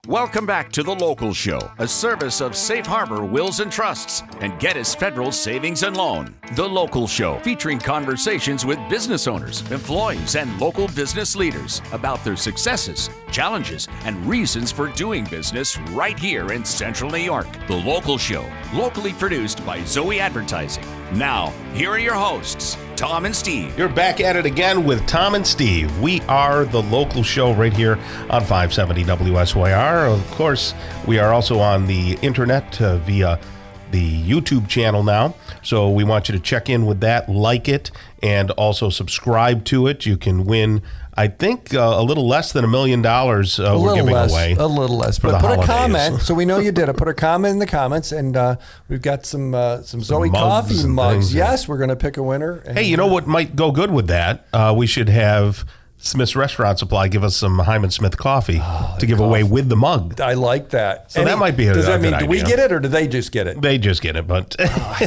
Welcome back to The Local Show, a service of Safe Harbor Wills and Trusts and Geddes Federal Savings and Loan. The Local Show, featuring conversations with business owners, employees, and local business leaders about their successes, challenges, and reasons for doing business right here in Central New York. The Local Show, locally produced by Zoe Advertising. Now, here are your hosts, Tom and Steve. You're back at it again with Tom and Steve. We are The Local Show right here on 570 WSYR. Of course, we are also on the internet via the YouTube channel now. So we want you to check in with that, like it, and also subscribe to it. You can win, I think, a little less than $1 million we're giving away. A little less. But put a comment so we know you did it. Put a comment in the comments, and we've got some Zoe coffee mugs. Yes, we're going to pick a winner. Hey, you know what might go good with that? We should have Smith's Restaurant Supply give us some Hyman Smith coffee to give away with the mug. I like that. So that might be a good idea. Does that mean, do we get it or do they just get it? They just get it, but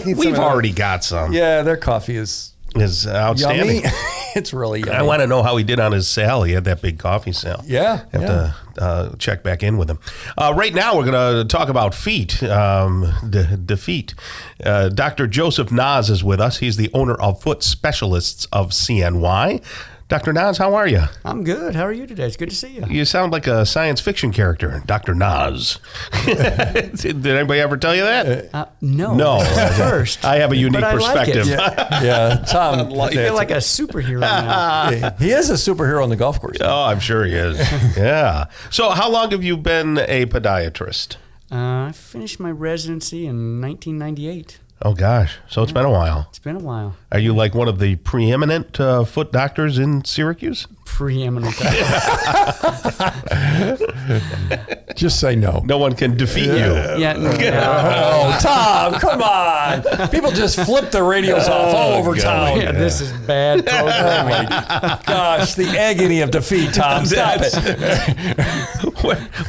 we've already got some. Yeah, their coffee is outstanding. Yummy. It's really yummy. I want to know how he did on his sale. He had that big coffee sale. Yeah. Have to check back in with him. Right now, we're going to talk about feet, defeat. Dr. Joseph Naas is with us. He's the owner of Foot Specialists of CNY. Dr. Naas, how are you? I'm good. How are you today? It's good to see you. You sound like a science fiction character, Dr. Naas. Did anybody ever tell you that? No. No. First. I have a unique perspective. Like yeah. Tom. I feel like a superhero now. He is a superhero on the golf course. Oh, I'm sure he is. Yeah. So how long have you been a podiatrist? I finished my residency in 1998. Oh, gosh. So it's been a while. It's been a while. Are you like one of the preeminent foot doctors in Syracuse? Preeminent. Just say no. No one can defeat you. Yeah. No. Oh, Tom, come on. People just flip the radios off all over town. Yeah, this is bad programming. Gosh, the agony of defeat, Tom. Stop it.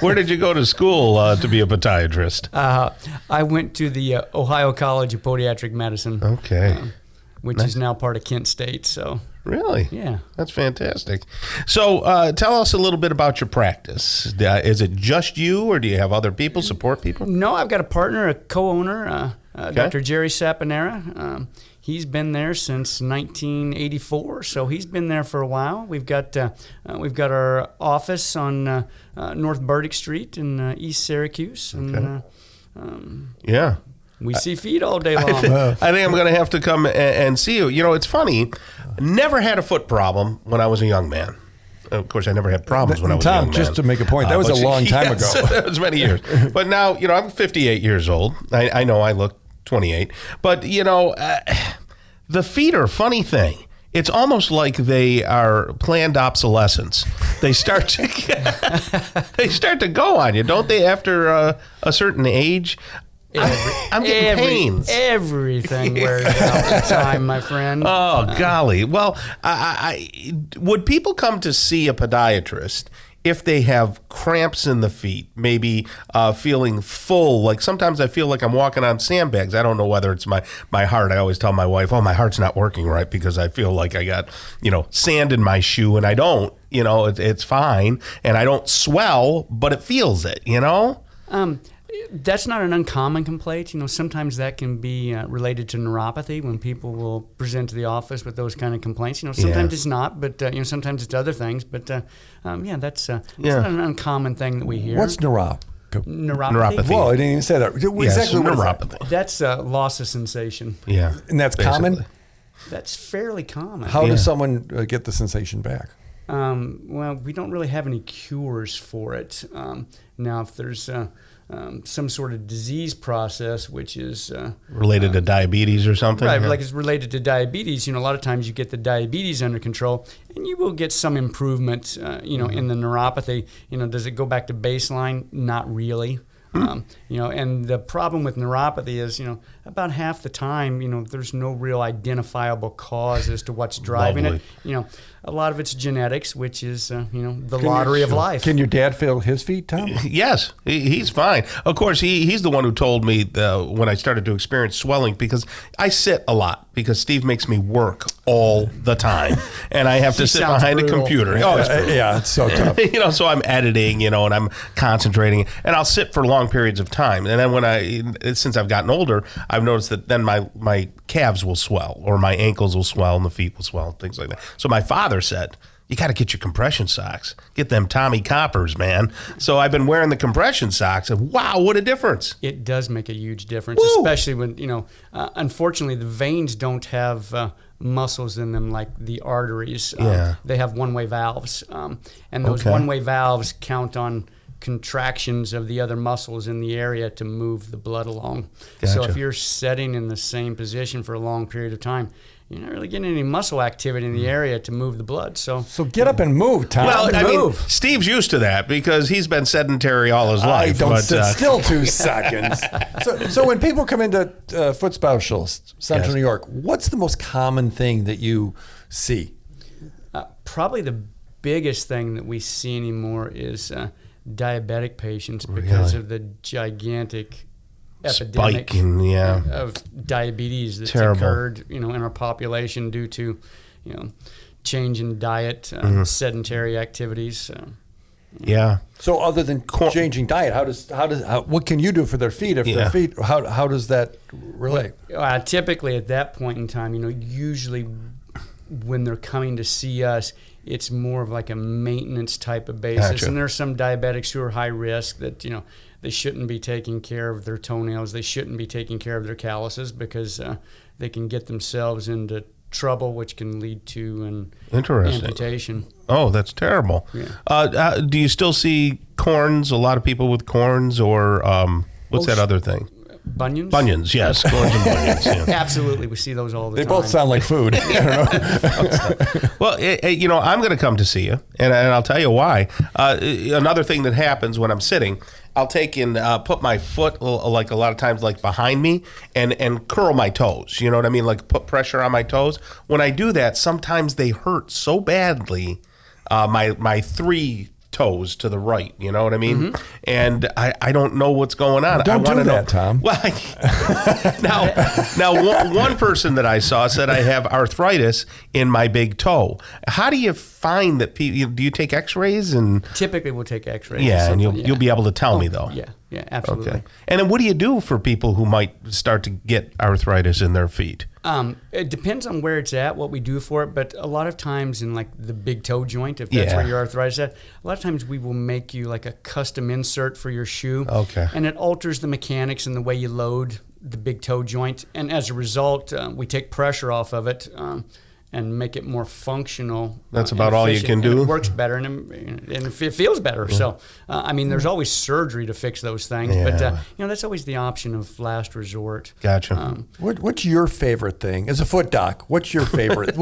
Where did you go to school to be a podiatrist? I went to the Ohio College of Podiatric Medicine. Okay. Which is now part of Kent State. So. Really? Yeah. That's fantastic. So tell us a little bit about your practice. Is it just you, or do you have other people, support people? No, I've got a partner, a co-owner, Dr. Jerry Saponara. He's been there since 1984, so he's been there for a while. We've got our office on North Burdick Street in East Syracuse. And, yeah. We see feet all day long. I think I'm going to have to come and see you. You know, it's funny. Never had a foot problem when I was a young man. Of course, I never had problems when I was a young man. Just to make a point, that was a long time ago. That was many years. But now, you know, I'm 58 years old. I know I look 28. But, you know, the feet are a funny thing. It's almost like they are planned obsolescence. They start to go on you, don't they, after a certain age? I'm getting pains. Everything wears out with time, my friend. Oh, golly. Well, would people come to see a podiatrist if they have cramps in the feet, maybe feeling full? Like sometimes I feel like I'm walking on sandbags. I don't know whether it's my heart. I always tell my wife, oh, my heart's not working right because I feel like I got, sand in my shoe, and I don't. It's fine. And I don't swell, but it feels it, That's not an uncommon complaint. Sometimes that can be related to neuropathy when people will present to the office with those kind of complaints. Sometimes it's not, but sometimes it's other things. But that's not an uncommon thing that we hear. What's neuropathy? Well, I didn't even say that. Exactly what neuropathy. That's loss of sensation. Yeah, and that's basically common. That's fairly common. How does someone get the sensation back? Well, we don't really have any cures for it. Now, if there's some sort of disease process, which is related to diabetes or something, right? Like it's related to diabetes. A lot of times you get the diabetes under control, and you will get some improvement. In the neuropathy. Does it go back to baseline? Not really. And the problem with neuropathy is, about half the time, there's no real identifiable cause as to what's driving it. A lot of it's genetics, which is, the lottery of life. Can your dad feel his feet, Tom? Yes, he's fine. Of course, he's the one who told me when I started to experience swelling, because I sit a lot, because Steve makes me work all the time, and I have to sit behind a computer. Oh, it's so tough. So I'm editing, and I'm concentrating, and I'll sit for long periods of time. And then since I've gotten older, I've noticed that then my calves will swell, or my ankles will swell, and the feet will swell, things like that. So my father said, you got to get your compression socks. Get them Tommy Coppers, man. So I've been wearing the compression socks, and wow, what a difference. It does make a huge difference, especially when, unfortunately, the veins don't have muscles in them like the arteries. They have one-way valves, and those one-way valves count on contractions of the other muscles in the area to move the blood along. Gotcha. So if you're sitting in the same position for a long period of time, you're not really getting any muscle activity in the area to move the blood. So get up and move, Tom. Well, I mean, Steve's used to that because he's been sedentary all his life. Don't sit still 2 seconds. So when people come into Foot Specialists, Central New York, what's the most common thing that you see? Probably the biggest thing that we see anymore is diabetic patients, because of the gigantic epidemic of diabetes that's occurred, in our population due to, change in diet, sedentary activities. So other than changing diet, what can you do for their feet? If their feet, how does that relate? Typically at that point in time, usually when they're coming to see us, it's more of like a maintenance type of basis. Gotcha. And there's some diabetics who are high risk that, they shouldn't be taking care of their toenails. They shouldn't be taking care of their calluses, because they can get themselves into trouble, which can lead to an amputation. Oh, that's terrible. Yeah. Do you still see corns, a lot of people with corns, or what's that other thing? Bunions? Bunions, yes. Corns and bunions. Yeah. Absolutely. We see those all the time. They both sound like food. Well, I'm going to come to see you, and I'll tell you why. Another thing that happens when I'm sitting, I'll take and put my foot, like a lot of times, like behind me, and curl my toes. You know what I mean? Like put pressure on my toes. When I do that, sometimes they hurt so badly, my 3 toes to the right, you know what I mean? And I don't know what's going on. Don't do that, Tom. Well, now one person that I saw said I have arthritis in my big toe. How do you find that people? Do you take X-rays? And typically we'll take X-rays. Yeah, and you'll be able to tell me though. Yeah, absolutely. Okay. And then what do you do for people who might start to get arthritis in their feet? It depends on where it's at, what we do for it, but a lot of times in like the big toe joint, if that's where your arthritis is at, a lot of times we will make you like a custom insert for your shoe. Okay. And it alters the mechanics and the way you load the big toe joint. And as a result, we take pressure off of it and make it more functional. That's about all you can do? It works better and it feels better. Yeah. So, there's always surgery to fix those things, but that's always the option of last resort. Gotcha. What's your favorite thing? As a foot doc, what's your favorite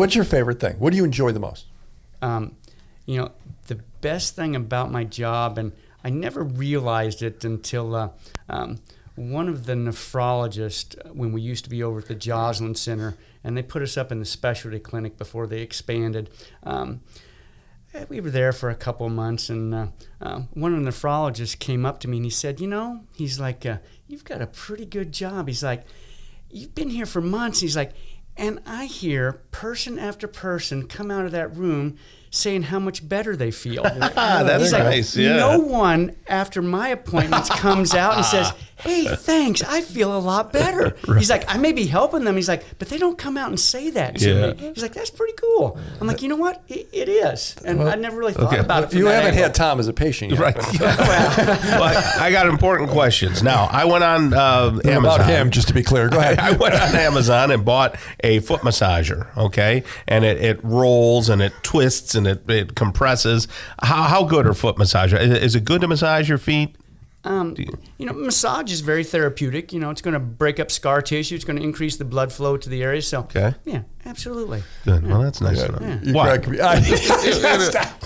thing? What do you enjoy the most? The best thing about my job, and I never realized it until one of the nephrologists, when we used to be over at the Joslin Center, and they put us up in the specialty clinic before they expanded. We were there for a couple of months, and one of the nephrologists came up to me and he said, he's like, you've got a pretty good job. He's like, you've been here for months. He's like, and I hear person after person come out of that room saying how much better they feel. That's nice. Yeah. No one after my appointments comes out and says, hey, thanks, I feel a lot better. Right. He's like, I may be helping them. He's like, but they don't come out and say that to me. He's like, that's pretty cool. I'm like, you know what? It is. And I never really thought about it. You haven't had Tom as a patient yet. Right. Well, I got important questions. Now, I went on Amazon. About him, just to be clear. Go ahead. I went on Amazon and bought a foot massager, okay? And it rolls and it twists and it compresses. How good are foot massager? Is it good to massage your feet? Massage is very therapeutic. It's going to break up scar tissue. It's going to increase the blood flow to the area. So, yeah, Absolutely. Good. Well, that's nice to know. You What? crack me-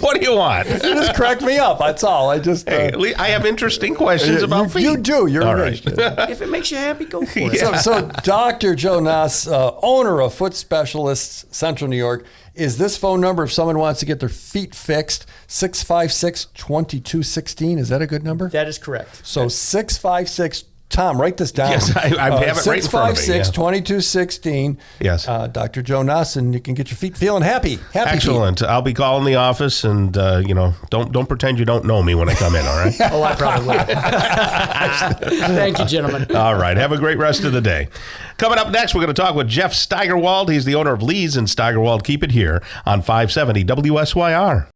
What do you want? You just crack me up. That's all. I just. Hey, I have interesting questions about feet. You do. You're All right. If it makes you happy, go for it. So Dr. Joe Naas, owner of Foot Specialists, Central New York, is this phone number if someone wants to get their feet fixed, 656-2216? Is that a good number? That is correct. So 656, Tom, write this down. Yes, I have it right in front of me. 656-2216. Yes. Dr. Joe Naas, and you can get your feet feeling happy. Excellent. I'll be calling the office, and don't pretend you don't know me when I come in. All right. Oh, I probably will. Thank you, gentlemen. All right. Have a great rest of the day. Coming up next, we're going to talk with Jeff Steigerwald. He's the owner of Lee's in Steigerwald. Keep it here on 570 WSYR.